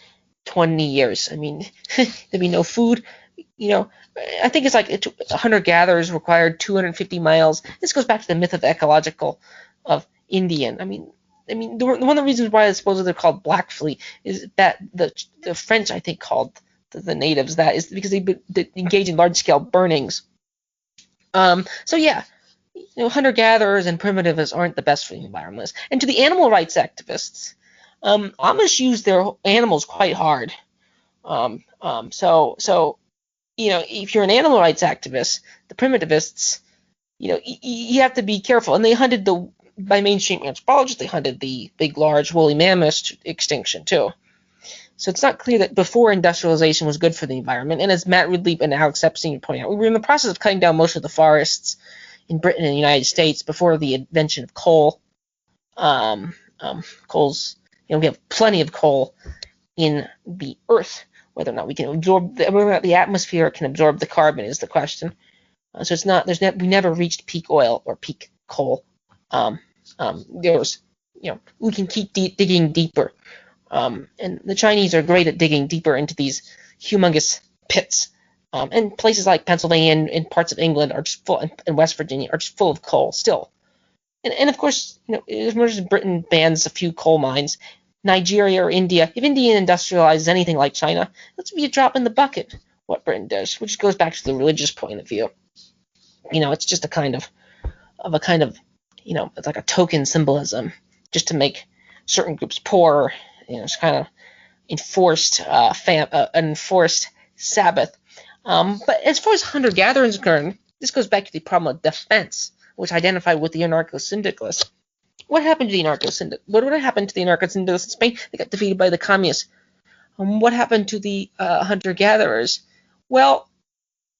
20 years. There'd be no food. I think it's like hunter-gatherers required 250 miles. This goes back to the myth of ecological of Indian. One of the reasons why I suppose they're called Black Fleet is that the French, I think, called the natives that is because they engage in large-scale burnings. Hunter-gatherers and primitivists aren't the best for the environment. And to the animal rights activists, Amish use their animals quite hard. If you're an animal rights activist, the primitivists, you have to be careful. And they hunted by mainstream anthropologists, they hunted the big, large, woolly mammoths to extinction too. So it's not clear that before industrialization was good for the environment. And as Matt Ridley and Alex Epstein pointed out, we were in the process of cutting down most of the forests in Britain and the United States before the invention of coal. Coal's, we have plenty of coal in the earth. Whether or not we can absorb, whether or not the atmosphere can absorb the carbon is the question. So it's not. We never reached peak oil or peak coal. We can keep digging deeper. And the Chinese are great at digging deeper into these humongous pits. And places like Pennsylvania and parts of England are just full, and West Virginia are just full of coal still. And of course, as much as Britain bans a few coal mines, Nigeria or India, if India industrializes anything like China, that's be a drop in the bucket, what Britain does, which goes back to the religious point of view. It's just a kind of it's like a token symbolism, just to make certain groups poorer. It's kind of enforced Sabbath. But as far as hunter-gatherers are concerned, this goes back to the problem of defense, which identified with the anarcho-syndicalists. What happened to the anarcho-syndicalists? What happened to the anarcho-syndicalists in Spain? They got defeated by the communists. What happened to the hunter-gatherers? Well,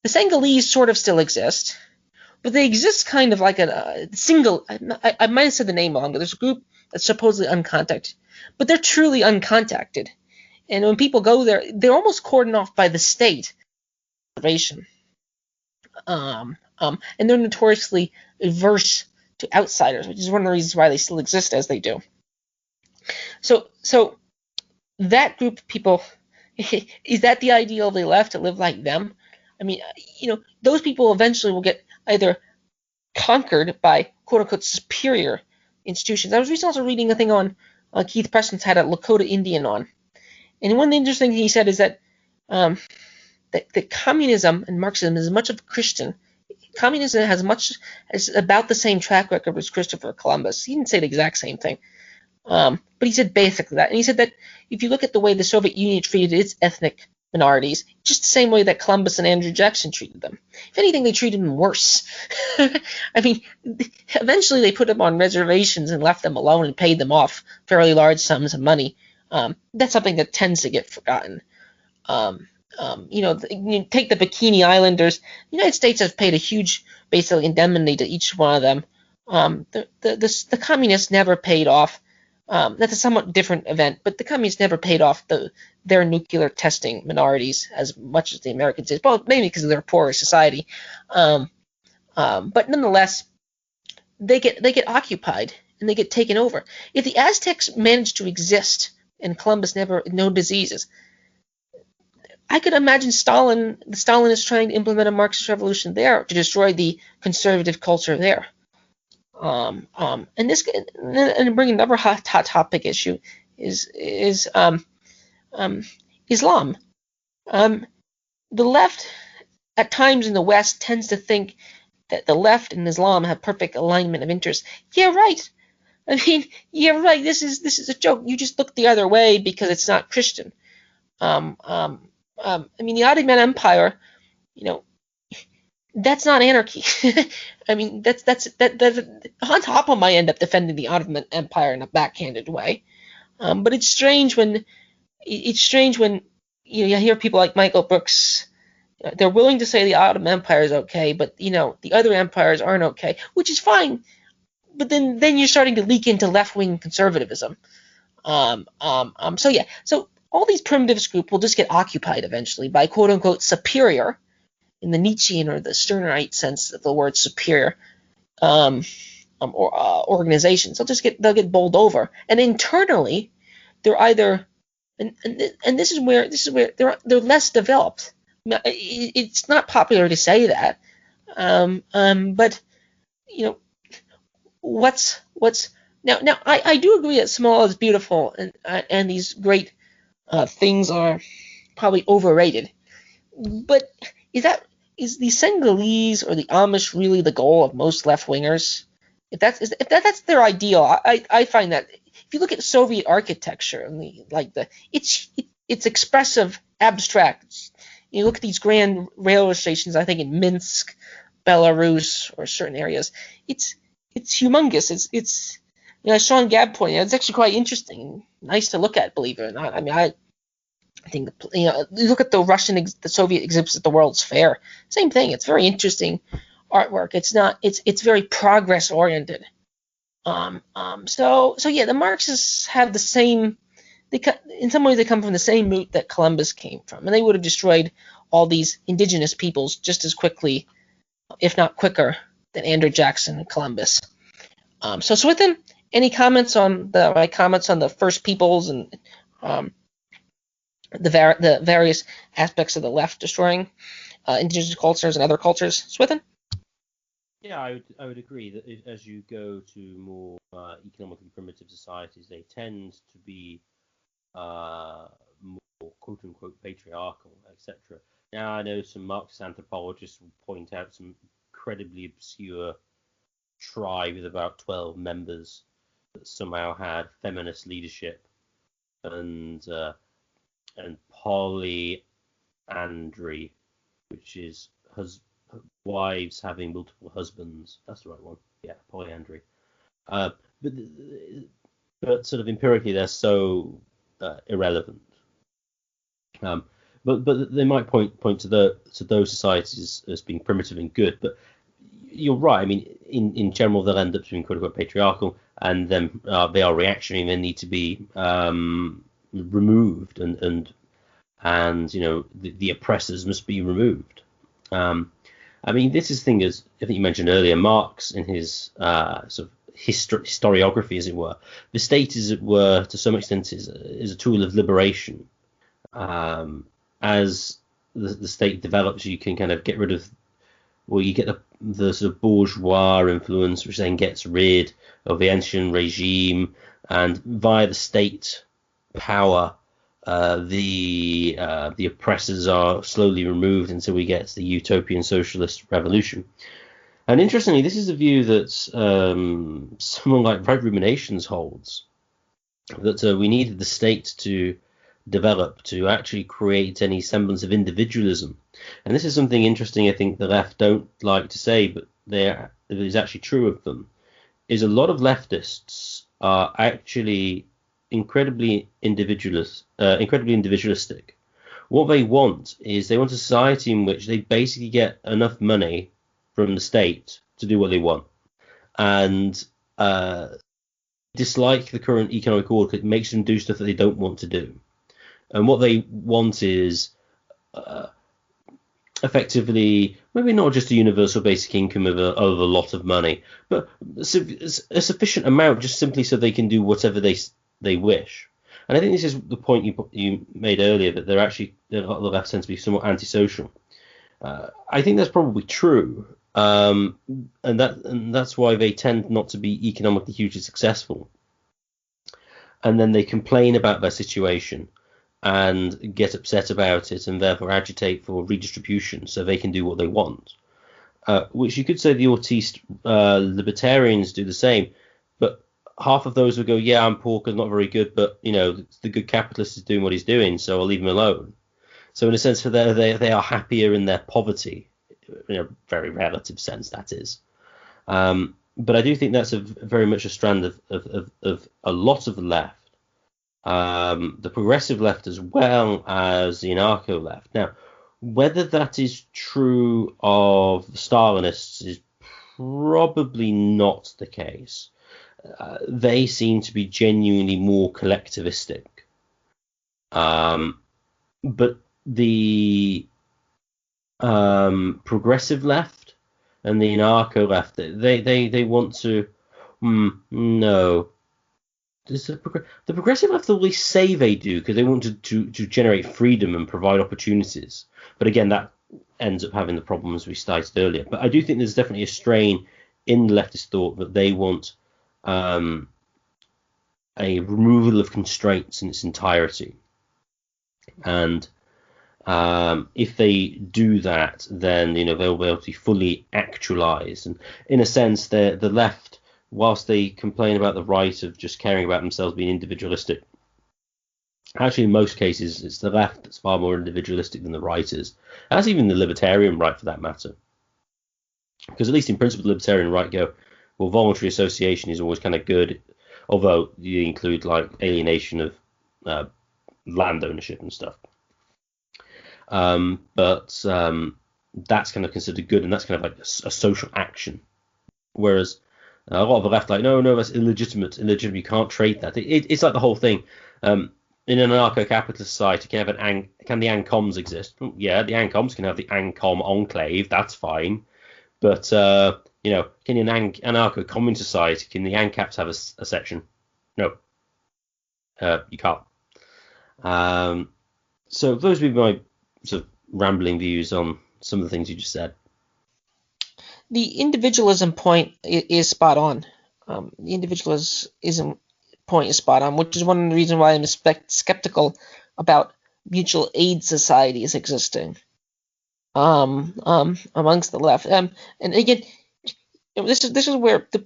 the Senghalese sort of still exist, but they exist kind of like a single. I might have said the name wrong, but there's a group that's supposedly uncontacted, but they're truly uncontacted. And when people go there, they're almost cordoned off by the state. And they're notoriously averse to outsiders, which is one of the reasons why they still exist as they do. So that group of people, is that the ideal of the left, to live like them? I mean, those people eventually will get either conquered by quote-unquote superior institutions. I was recently also reading a thing on Keith Preston's had a Lakota Indian on. And one of the interesting things he said is that that communism and Marxism is as much of a Christian. Communism has about the same track record as Christopher Columbus. He didn't say the exact same thing. But he said basically that. And he said that if you look at the way the Soviet Union treated its ethnic minorities, just the same way that Columbus and Andrew Jackson treated them. If anything, they treated them worse. I mean, eventually they put them on reservations and left them alone and paid them off fairly large sums of money. That's something that tends to get forgotten. You take the Bikini Islanders. The United States has paid a huge, basically, indemnity to each one of them. The communists never paid off. That's a somewhat different event, but the communists never paid off their nuclear testing minorities as much as the Americans did. Well, mainly because of their poorer society. But nonetheless, they get occupied and they get taken over. If the Aztecs managed to exist and Columbus no diseases, I could imagine Stalin is trying to implement a Marxist revolution there to destroy the conservative culture there. And bring another hot topic issue is Islam. The left at times in the West tends to think that the left and Islam have perfect alignment of interests. Yeah, right. I mean, yeah, right. This is a joke. You just look the other way because it's not Christian. I mean, the Ottoman Empire, that's not anarchy. I mean, that's on top of my end up defending the Ottoman Empire in a backhanded way. But it's strange when you hear people like Michael Brooks. They're willing to say the Ottoman Empire is okay, but the other empires aren't okay, which is fine. But then you're starting to leak into left-wing conservatism. So all these primitivist groups will just get occupied eventually by quote-unquote superior, in the Nietzschean or the Stirnerite sense of the word superior, organizations. They'll get bowled over, and internally, they're either, and this is where they're less developed. It's not popular to say that, but what's now I do agree that small is beautiful, and these great things are probably overrated, but is the Senegalese or the Amish really the goal of most left-wingers? If that's their ideal, I find that if you look at Soviet architecture and it's expressive, abstract. You look at these grand railway stations. I think in Minsk, Belarus, or certain areas, it's humongous. It's as Sean Gabb pointed out, it's actually quite interesting and nice to look at. Believe it or not, I mean I think you look at the Soviet exhibits at the World's Fair. Same thing. It's very interesting artwork. It's very progress oriented. So yeah, the Marxists have the same. In some ways, they come from the same root that Columbus came from, and they would have destroyed all these indigenous peoples just as quickly, if not quicker, than Andrew Jackson and Columbus. So Swithin, any comments on my comments on the first peoples and the various aspects of the left destroying indigenous cultures and other cultures? Swithin? Yeah, I would agree that as you go to more economically primitive societies, they tend to be more quote-unquote patriarchal, etc. Now, I know some Marxist anthropologists will point out some incredibly obscure tribe with about 12 members that somehow had feminist leadership and polyandry, which is wives having multiple husbands. That's the right one. Yeah, polyandry. But sort of empirically, they're so irrelevant. But they might point to those societies as being primitive and good. But you're right. I mean, in general, they'll end up being quote unquote patriarchal, and then they are reactionary and they need to be removed, and the oppressors must be removed. I mean, this is the thing, as I think you mentioned earlier, Marx in his sort of historiography, as it were, the state, as it were, to some extent, is a tool of liberation. As the state develops, you can kind of get rid of, well, you get the sort of bourgeois influence, which then gets rid of the ancient regime, and via the state power, the oppressors are slowly removed until we get the utopian socialist revolution. And interestingly, this is a view that someone like Right Ruminations holds, that we needed the state to develop to actually create any semblance of individualism. And this is something interesting I think the left don't like to say, but it is actually true of them, is a lot of leftists are actually incredibly individualistic. What they want is they want a society in which they basically get enough money from the state to do what they want, and dislike the current economic order because it makes them do stuff that they don't want to do. And what they want is effectively maybe not just a universal basic income of a lot of money, but a sufficient amount just simply so they can do whatever they wish. And I think this is the point you made earlier, that a lot of the left tends to be somewhat antisocial. I think that's probably true, and that's why they tend not to be economically hugely successful. And then they complain about their situation and get upset about it, and therefore agitate for redistribution so they can do what they want. Which you could say the autiste libertarians do the same, but half of those would go, yeah, I'm poor because not very good, but the good capitalist is doing what he's doing, so I'll leave him alone. So in a sense, for they are happier in their poverty, in a very relative sense, that is. But I do think that's very much a strand of a lot of the left. The progressive left as well as the anarcho left. Now, whether that is true of the Stalinists is probably not the case. They seem to be genuinely more collectivistic. But the progressive left and the anarcho left, they want to, no. The progressive left always say they do because they want to generate freedom and provide opportunities. But again, that ends up having the problems we cited earlier. But I do think there's definitely a strain in the leftist thought that they want a removal of constraints in its entirety. And if they do that, then they'll be able to be fully actualized. And in a sense, the left, whilst they complain about the right of just caring about themselves, being individualistic, actually in most cases it's the left that's far more individualistic than the right is. That's even the libertarian right, for that matter. Because at least in principle, the libertarian right go, well, voluntary association is always kind of good, although you include like alienation of land ownership and stuff. But that's kind of considered good, and that's kind of like a social action. Whereas a lot of the left, like, no, that's illegitimate. You can't trade that. It's like the whole thing. In an anarcho-capitalist society, can the ANCOMs exist? Well, yeah, the ANCOMs can have the ANCOM enclave. That's fine. But can an anarcho-communist society, can the ANCAPs have a section? No, you can't. So those would be my sort of rambling views on some of the things you just said. The individualism point is spot on. The individualism point is spot on, which is one of the reasons why I'm skeptical about mutual aid societies existing amongst the left. And again, this is where the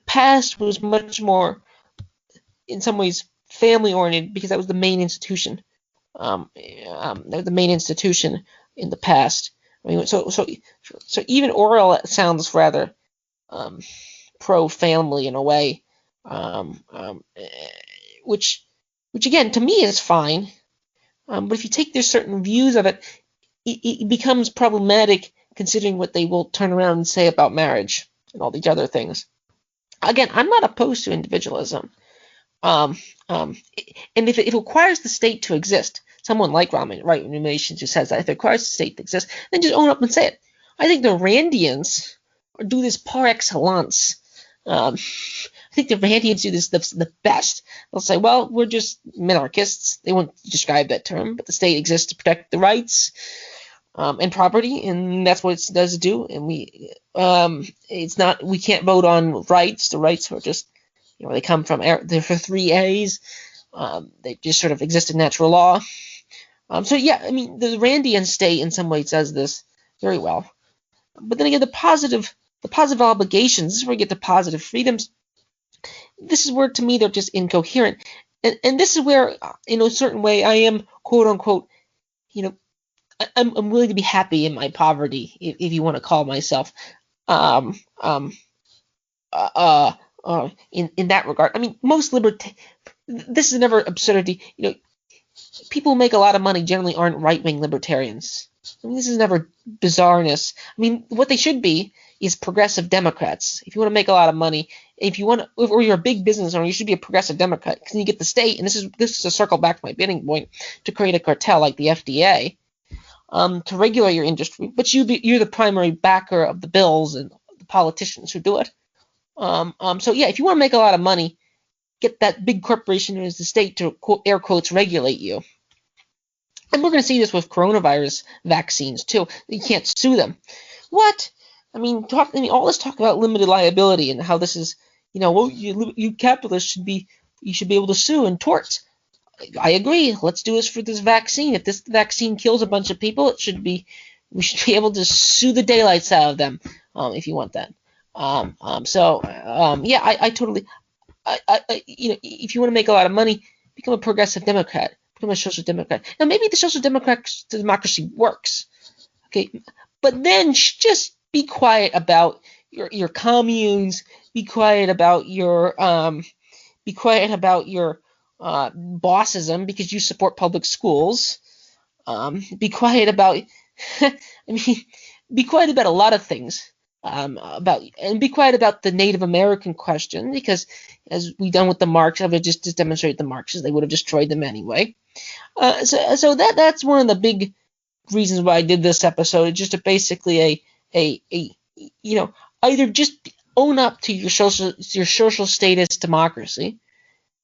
past was much more, in some ways, family oriented, because that was the main institution. The main institution in the past. I mean, so even Orwell sounds rather pro-family in a way, which again to me is fine. But if you take their certain views of it, it becomes problematic, considering what they will turn around and say about marriage and all these other things. Again, I'm not opposed to individualism, and if it requires the state to exist. Someone like Right Ruminations who says that if it requires the state to exist, then just own up and say it. I think the Randians do this par excellence. I think the Randians do this the best. They'll say, well, we're just anarchists. They won't describe that term, but the state exists to protect the rights and property, and that's what it does do. And we can't vote on rights. The rights are just, they come from, they're for 3As. They just sort of exist in natural law. So yeah, I mean, the Randian state in some ways does this very well. But then again, the positive obligations, this is where we get to positive freedoms. This is where, to me, they're just incoherent. And this is where, in a certain way, I am, quote unquote, I'm willing to be happy in my poverty, if you want to call myself, in that regard. I mean, most this is never absurdity. People who make a lot of money generally aren't right-wing libertarians. I mean, this is never bizarreness. I mean, what they should be is progressive Democrats. If you want to make a lot of money, or you're a big business owner, you should be a progressive Democrat, because you get the state, and this is a circle back to my beginning point, to create a cartel like the FDA, to regulate your industry. But you're the primary backer of the bills and the politicians who do it. So yeah, if you want to make a lot of money, get that big corporation as the state to, quote, air quotes, regulate you. And we're going to see this with coronavirus vaccines too. You can't sue them. What? I mean, all this talk about limited liability and how this is, you capitalists should be able to sue in torts. I agree. Let's do this for this vaccine. If this vaccine kills a bunch of people, we should be able to sue the daylights out of them, if you want that. Yeah, I totally. If you want to make a lot of money, become a progressive Democrat, become a social democrat. Now, maybe the social democracy works, okay, but then just be quiet about your communes. Be quiet about your bossism because you support public schools. Be quiet about. Be quiet about a lot of things. Be quiet about the Native American question, because as we done with the Marx, I would just demonstrate the Marxists, they would have destroyed them anyway. So that's one of the big reasons why I did this episode. Just basically either just own up to your social status democracy,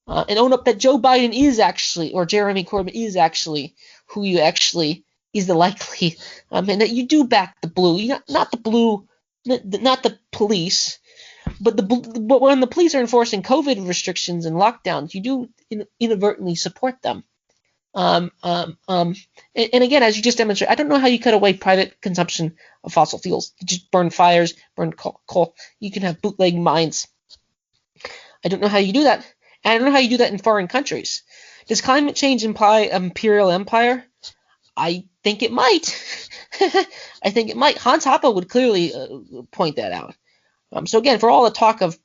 and own up that Joe Biden is actually, or Jeremy Corbyn is actually who you actually is the likely, and that you do back the blue, not the blue. Not the police, but when the police are enforcing COVID restrictions and lockdowns, you do inadvertently support them. And again, as you just demonstrated, I don't know how you cut away private consumption of fossil fuels. You just burn fires, burn coal. You can have bootleg mines. I don't know how you do that. And I don't know how you do that in foreign countries. Does climate change imply imperial empire? I think it might. I think it might. Hans Hoppe would clearly point that out. So again, for all the talk of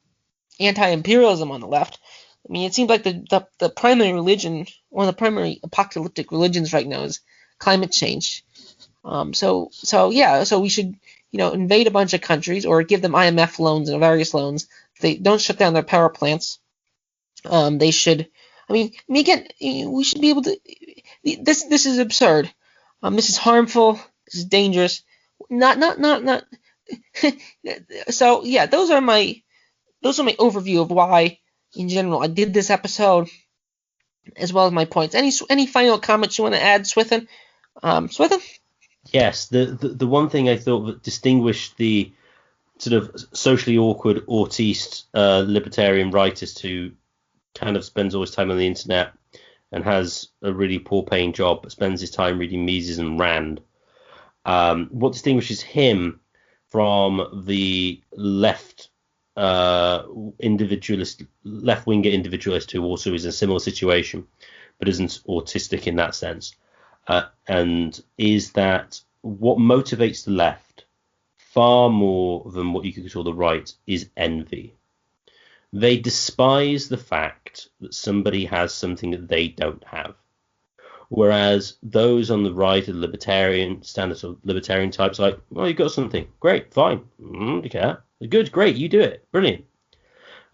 anti-imperialism on the left, I mean, it seems like the primary religion, one of the primary apocalyptic religions right now is climate change. So we should, invade a bunch of countries or give them IMF loans and various loans. If they don't shut down their power plants, they should. I mean, again, we should be able to. This is absurd. This is harmful. This is dangerous. Not. So yeah, those are my overview of why, in general, I did this episode, as well as my points. Any final comments you want to add, Swithin? Swithin? Yes, the one thing I thought that distinguished the sort of socially awkward autiste libertarian rightist who kind of spends all his time on the internet and has a really poor-paying job, but spends his time reading Mises and Rand. What distinguishes him from the left-winger individualist who also is in a similar situation, but isn't autistic in that sense, and is that what motivates the left far more than what you could call the right is envy. They despise the fact that somebody has something that they don't have. Whereas those on the right are standard sort of libertarian types, like, well, you got something. Great, fine. You care. Good, great, you do it. Brilliant.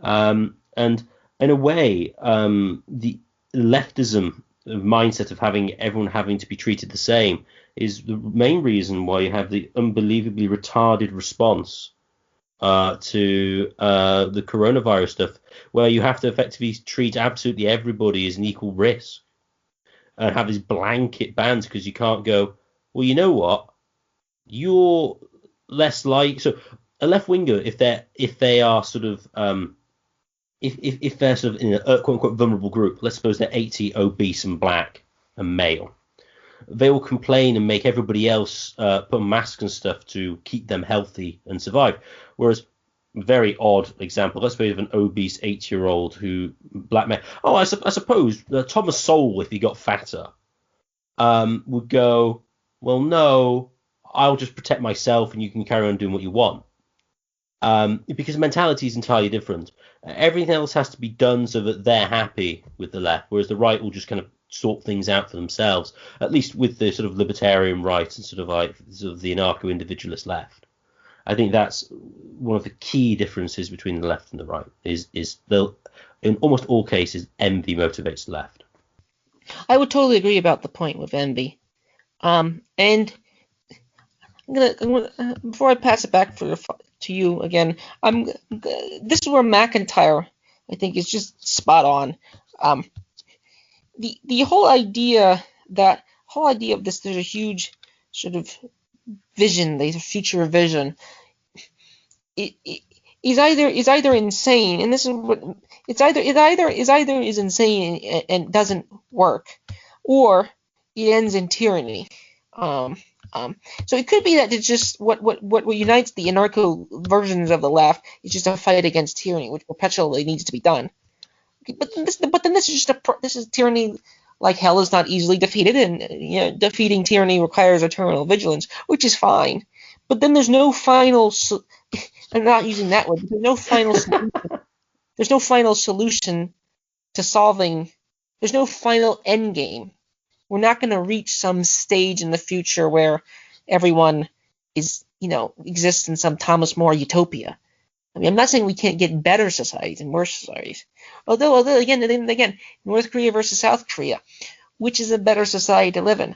And in a way, the leftism mindset of everyone having to be treated the same is the main reason why you have the unbelievably retarded response to the coronavirus stuff, where you have to effectively treat absolutely everybody as an equal risk and have these blanket bans because you can't go, well, you know what, you're less like, so a left winger, if they are sort of if they're sort of in a quote unquote vulnerable group, let's suppose they're 80, obese and black and male, they will complain and make everybody else put on masks and stuff to keep them healthy and survive. Whereas, very odd example, let's say of an obese 8-year-old who, black man, I suppose Thomas Sowell, if he got fatter, would go, well, no, I'll just protect myself and you can carry on doing what you want. Because mentality is entirely different. Everything else has to be done so that they're happy with the left, whereas the right will just kind of sort things out for themselves, at least with the sort of libertarian right and sort of the anarcho-individualist left. I think that's one of the key differences between the left and the right, is in almost all cases, envy motivates the left. I would totally agree about the point with envy. And I'm gonna before I pass it back to you again, this is where McIntyre, I think, is just spot on. The whole idea of this, there's a huge sort of vision, there's a future vision. It is either insane, and this is what it's either is insane and doesn't work, or it ends in tyranny. So it could be that it's just what unites the anarcho versions of the left is just a fight against tyranny, which perpetually needs to be done. But then this is tyranny like hell is not easily defeated, and defeating tyranny requires eternal vigilance, which is fine. But then there's no final. I'm not using that word. There's no final solution. There's no final solution to solving. There's no final end game. We're not going to reach some stage in the future where everyone is, exists in some Thomas More utopia. I mean, I'm not saying we can't get better societies and worse societies. Although again, North Korea versus South Korea, which is a better society to live in?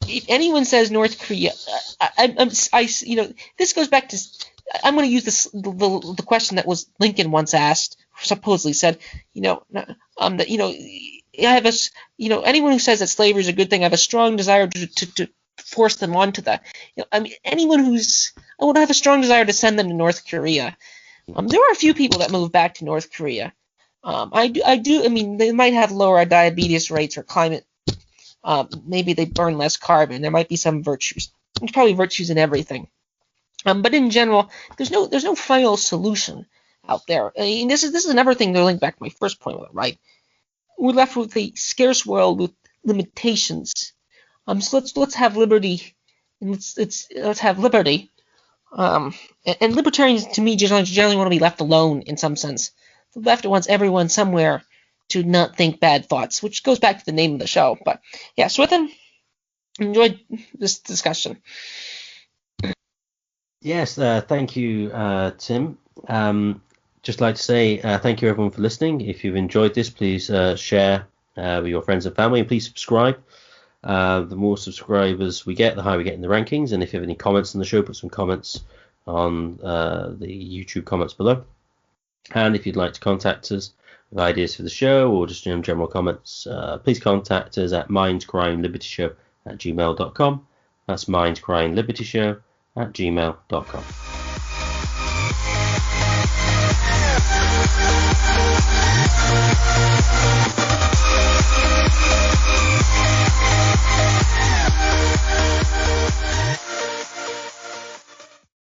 If anyone says North Korea, this goes back to. I'm going to use the question that was Lincoln once asked, supposedly said, anyone who says that slavery is a good thing, I have a strong desire to force them onto that. I would have a strong desire to send them to North Korea. There are a few people that move back to North Korea. I do. I mean, they might have lower diabetes rates or climate. Maybe they burn less carbon. There might be some virtues. There's probably virtues in everything. But in general, there's no final solution out there. I mean, this is another thing to link back to my first point, right? We're left with a scarce world with limitations. So let's have liberty, and let's have liberty. And libertarians, to me, generally want to be left alone in some sense. The left wants everyone somewhere to not think bad thoughts, which goes back to the name of the show. But yeah, Swithin, enjoyed this discussion. Yes, thank you, Tim. Just like to say thank you everyone for listening. If you've enjoyed this, please share with your friends and family, and please subscribe. The more subscribers we get, the higher we get in the rankings. And if you have any comments on the show, put some comments on the YouTube comments below. And if you'd like to contact us with ideas for the show or just general comments, please contact us at mindcrime@gmail.com. That's mindcrime@gmail.com.